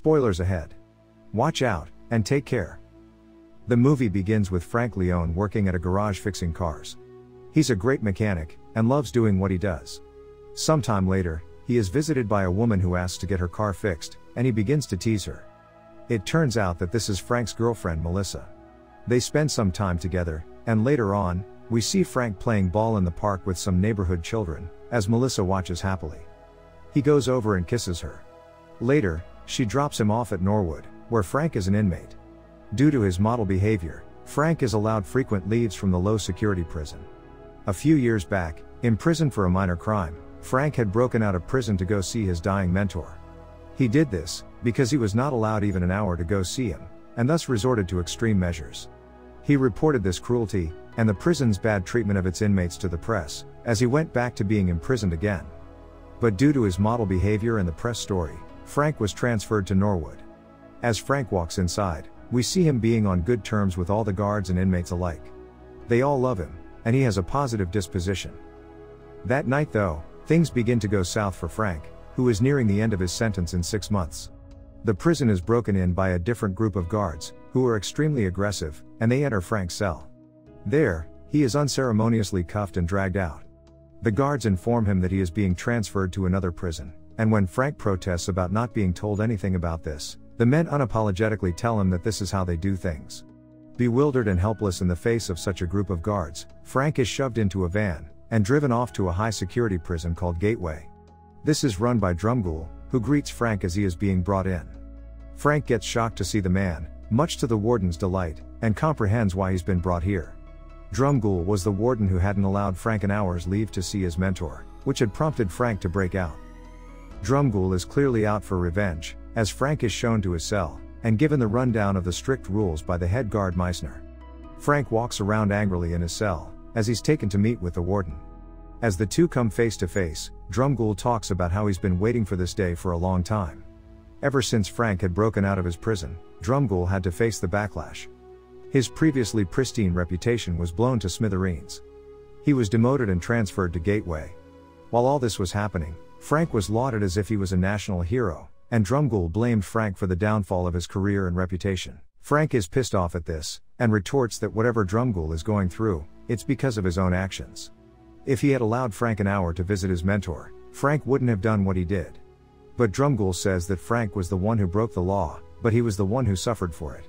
Spoilers ahead. Watch out, and take care. The movie begins with Frank Leone working at a garage fixing cars. He's a great mechanic, and loves doing what he does. Sometime later, he is visited by a woman who asks to get her car fixed, and he begins to tease her. It turns out that this is Frank's girlfriend Melissa. They spend some time together, and later on, we see Frank playing ball in the park with some neighborhood children, as Melissa watches happily. He goes over and kisses her. Later, she drops him off at Norwood, where Frank is an inmate. Due to his model behavior, Frank is allowed frequent leaves from the low-security prison. A few years back, imprisoned for a minor crime, Frank had broken out of prison to go see his dying mentor. He did this because he was not allowed even an hour to go see him, and thus resorted to extreme measures. He reported this cruelty, and the prison's bad treatment of its inmates to the press, as he went back to being imprisoned again. But due to his model behavior and the press story, Frank was transferred to Norwood. As Frank walks inside, we see him being on good terms with all the guards and inmates alike. They all love him, and he has a positive disposition. That night though, things begin to go south for Frank, who is nearing the end of his sentence in 6 months. The prison is broken in by a different group of guards, who are extremely aggressive, and they enter Frank's cell. There, he is unceremoniously cuffed and dragged out. The guards inform him that he is being transferred to another prison, and when Frank protests about not being told anything about this, the men unapologetically tell him that this is how they do things. Bewildered and helpless in the face of such a group of guards, Frank is shoved into a van, and driven off to a high-security prison called Gateway. This is run by Drumgoole, who greets Frank as he is being brought in. Frank gets shocked to see the man, much to the warden's delight, and comprehends why he's been brought here. Drumgoole was the warden who hadn't allowed Frank an hour's leave to see his mentor, which had prompted Frank to break out. Drumgoole is clearly out for revenge, as Frank is shown to his cell, and given the rundown of the strict rules by the head guard Meissner. Frank walks around angrily in his cell, as he's taken to meet with the warden. As the two come face to face, Drumgoole talks about how he's been waiting for this day for a long time. Ever since Frank had broken out of his prison, Drumgoole had to face the backlash. His previously pristine reputation was blown to smithereens. He was demoted and transferred to Gateway. While all this was happening, Frank was lauded as if he was a national hero, and Drumgoole blamed Frank for the downfall of his career and reputation. Frank is pissed off at this, and retorts that whatever Drumgoole is going through, it's because of his own actions. If he had allowed Frank an hour to visit his mentor, Frank wouldn't have done what he did. But Drumgoole says that Frank was the one who broke the law, but he was the one who suffered for it.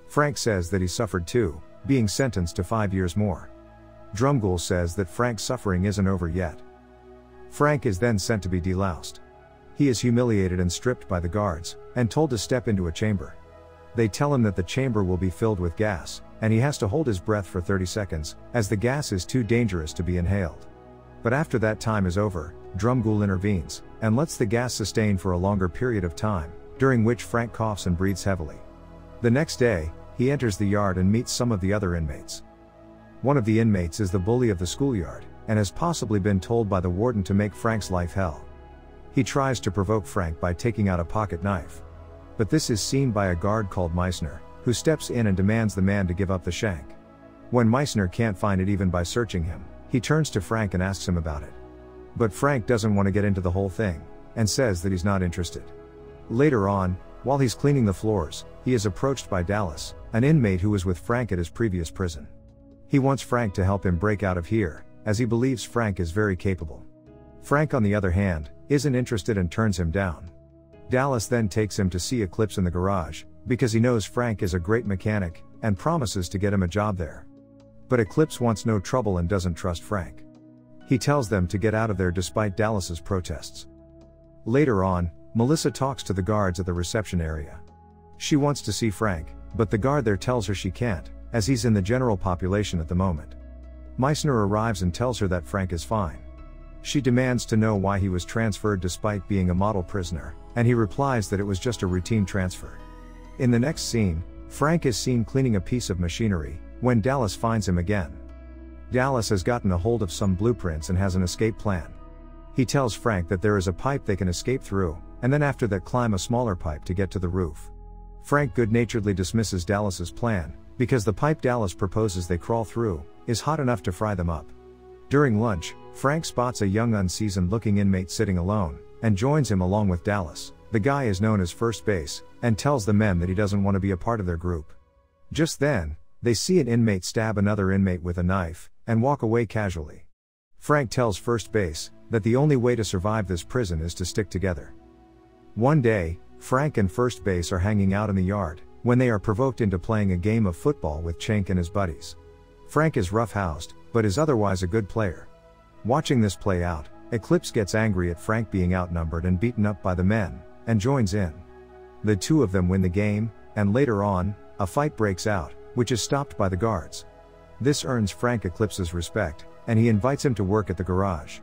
Frank says that he suffered too, being sentenced to 5 years more. Drumgoole says that Frank's suffering isn't over yet. Frank is then sent to be deloused. He is humiliated and stripped by the guards, and told to step into a chamber. They tell him that the chamber will be filled with gas, and he has to hold his breath for 30 seconds, as the gas is too dangerous to be inhaled. But after that time is over, Drumgoole intervenes, and lets the gas sustain for a longer period of time, during which Frank coughs and breathes heavily. The next day, he enters the yard and meets some of the other inmates. One of the inmates is the bully of the schoolyard, and has possibly been told by the warden to make Frank's life hell. He tries to provoke Frank by taking out a pocket knife. But this is seen by a guard called Meissner, who steps in and demands the man to give up the shank. When Meissner can't find it even by searching him, he turns to Frank and asks him about it. But Frank doesn't want to get into the whole thing, and says that he's not interested. Later on, while he's cleaning the floors, he is approached by Dallas, an inmate who was with Frank at his previous prison. He wants Frank to help him break out of here, as he believes Frank is very capable. Frank, on the other hand, isn't interested and turns him down. Dallas then takes him to see Eclipse in the garage, because he knows Frank is a great mechanic, and promises to get him a job there. But Eclipse wants no trouble and doesn't trust Frank. He tells them to get out of there despite Dallas's protests. Later on, Melissa talks to the guards at the reception area. She wants to see Frank, but the guard there tells her she can't, as he's in the general population at the moment. Meissner arrives and tells her that Frank is fine. She demands to know why he was transferred despite being a model prisoner, and he replies that it was just a routine transfer. In the next scene, Frank is seen cleaning a piece of machinery, when Dallas finds him again. Dallas has gotten a hold of some blueprints and has an escape plan. He tells Frank that there is a pipe they can escape through, and then after that climb a smaller pipe to get to the roof. Frank good-naturedly dismisses Dallas's plan, because the pipe Dallas proposes they crawl through, is hot enough to fry them up. During lunch, Frank spots a young unseasoned-looking inmate sitting alone, and joins him along with Dallas, The guy is known as first base, and tells the men that he doesn't want to be a part of their group. Just then, they see an inmate stab another inmate with a knife, and walk away casually. Frank tells first base that the only way to survive this prison is to stick together. One day, Frank and first base are hanging out in the yard, when they are provoked into playing a game of football with Chink and his buddies. Frank is roughhoused, but is otherwise a good player. Watching this play out, Eclipse gets angry at Frank being outnumbered and beaten up by the men, and joins in. The two of them win the game, and later on, a fight breaks out, which is stopped by the guards. This earns Frank Eclipse's respect, and he invites him to work at the garage.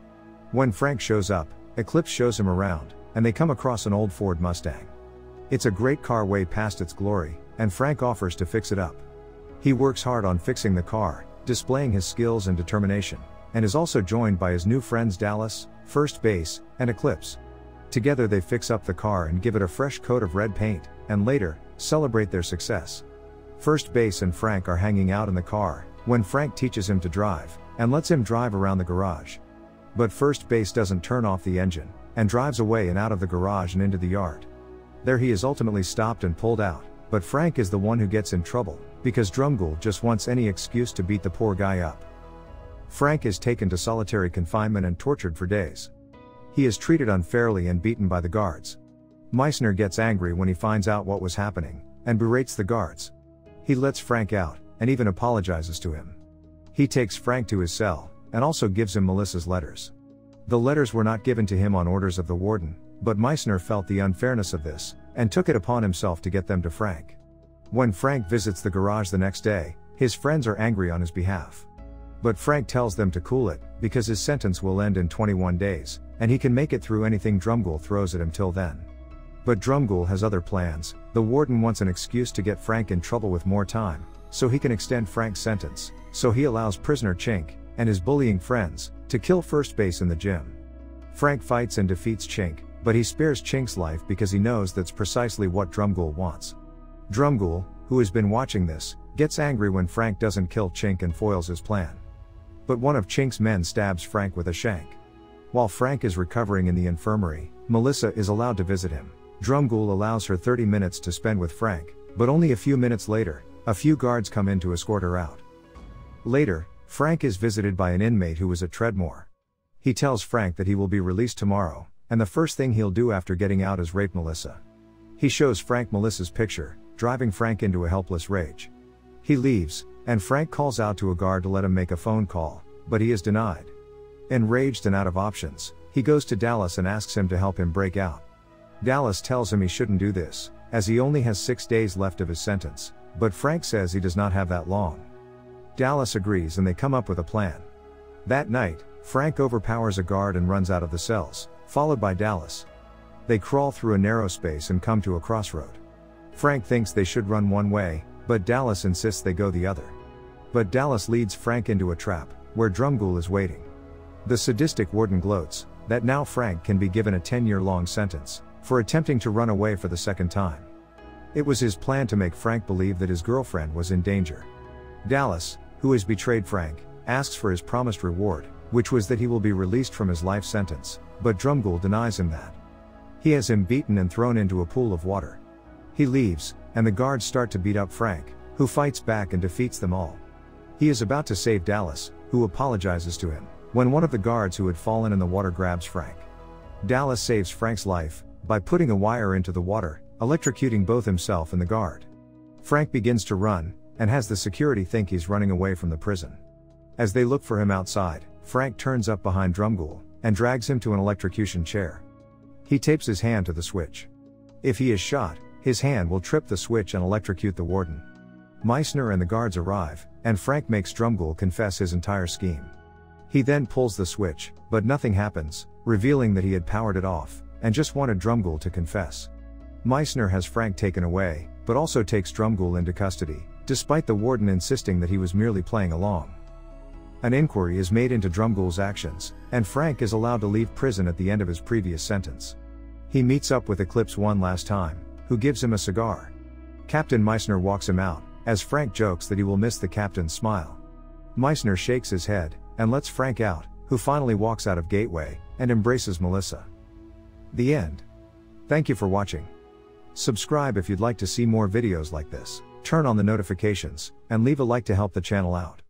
When Frank shows up, Eclipse shows him around, and they come across an old Ford Mustang. It's a great car way past its glory, and Frank offers to fix it up. He works hard on fixing the car, displaying his skills and determination, and is also joined by his new friends Dallas, first base, and Eclipse. Together they fix up the car and give it a fresh coat of red paint, and later, celebrate their success. First base and Frank are hanging out in the car, when Frank teaches him to drive, and lets him drive around the garage. But first base doesn't turn off the engine, and drives away and out of the garage and into the yard. There he is ultimately stopped and pulled out, but Frank is the one who gets in trouble, because Drumgoole just wants any excuse to beat the poor guy up. Frank is taken to solitary confinement and tortured for days. He is treated unfairly and beaten by the guards. Meissner gets angry when he finds out what was happening, and berates the guards. He lets Frank out, and even apologizes to him. He takes Frank to his cell, and also gives him Melissa's letters. The letters were not given to him on orders of the warden, but Meissner felt the unfairness of this, and took it upon himself to get them to Frank. When Frank visits the garage the next day, his friends are angry on his behalf. But Frank tells them to cool it, because his sentence will end in 21 days, and he can make it through anything Drumgoole throws at him till then. But Drumgoole has other plans. The warden wants an excuse to get Frank in trouble with more time, so he can extend Frank's sentence, so he allows prisoner Chink, and his bullying friends, to kill first base in the gym. Frank fights and defeats Chink, but he spares Chink's life because he knows that's precisely what Drumgoole wants. Drumgoole, who has been watching this, gets angry when Frank doesn't kill Chink and foils his plan. But one of Chink's men stabs Frank with a shank. While Frank is recovering in the infirmary, Melissa is allowed to visit him. Drumgoole allows her 30 minutes to spend with Frank, but only a few minutes later, a few guards come in to escort her out. Later, Frank is visited by an inmate who was at Treadmore. He tells Frank that he will be released tomorrow, and the first thing he'll do after getting out is rape Melissa. He shows Frank Melissa's picture, driving Frank into a helpless rage. He leaves, and Frank calls out to a guard to let him make a phone call, but he is denied. Enraged and out of options, he goes to Dallas and asks him to help him break out. Dallas tells him he shouldn't do this, as he only has 6 days left of his sentence, but Frank says he does not have that long. Dallas agrees and they come up with a plan. That night, Frank overpowers a guard and runs out of the cells, followed by Dallas. They crawl through a narrow space and come to a crossroad. Frank thinks they should run one way, but Dallas insists they go the other. But Dallas leads Frank into a trap, where Drumgoole is waiting. The sadistic warden gloats that now Frank can be given a 10-year-long sentence for attempting to run away for the second time. It was his plan to make Frank believe that his girlfriend was in danger. Dallas, who has betrayed Frank, asks for his promised reward, which was that he will be released from his life sentence, but Drumgoole denies him that. He has him beaten and thrown into a pool of water. He leaves, and the guards start to beat up Frank, who fights back and defeats them all. He is about to save Dallas, who apologizes to him, when one of the guards who had fallen in the water grabs Frank. Dallas saves Frank's life by putting a wire into the water, electrocuting both himself and the guard. Frank begins to run, and has the security think he's running away from the prison. As they look for him outside, Frank turns up behind Drumgoole, and drags him to an electrocution chair. He tapes his hand to the switch. If he is shot, his hand will trip the switch and electrocute the warden. Meissner and the guards arrive, and Frank makes Drumgoole confess his entire scheme. He then pulls the switch, but nothing happens, revealing that he had powered it off, and just wanted Drumgoole to confess. Meissner has Frank taken away, but also takes Drumgoole into custody, despite the warden insisting that he was merely playing along. An inquiry is made into Drumgoole's actions, and Frank is allowed to leave prison at the end of his previous sentence. He meets up with Eclipse one last time, who gives him a cigar. Captain Meissner walks him out, as Frank jokes that he will miss the captain's smile. Meissner shakes his head, and lets Frank out, who finally walks out of Gateway, and embraces Melissa. The end. Thank you for watching. Subscribe if you'd like to see more videos like this, turn on the notifications, and leave a like to help the channel out.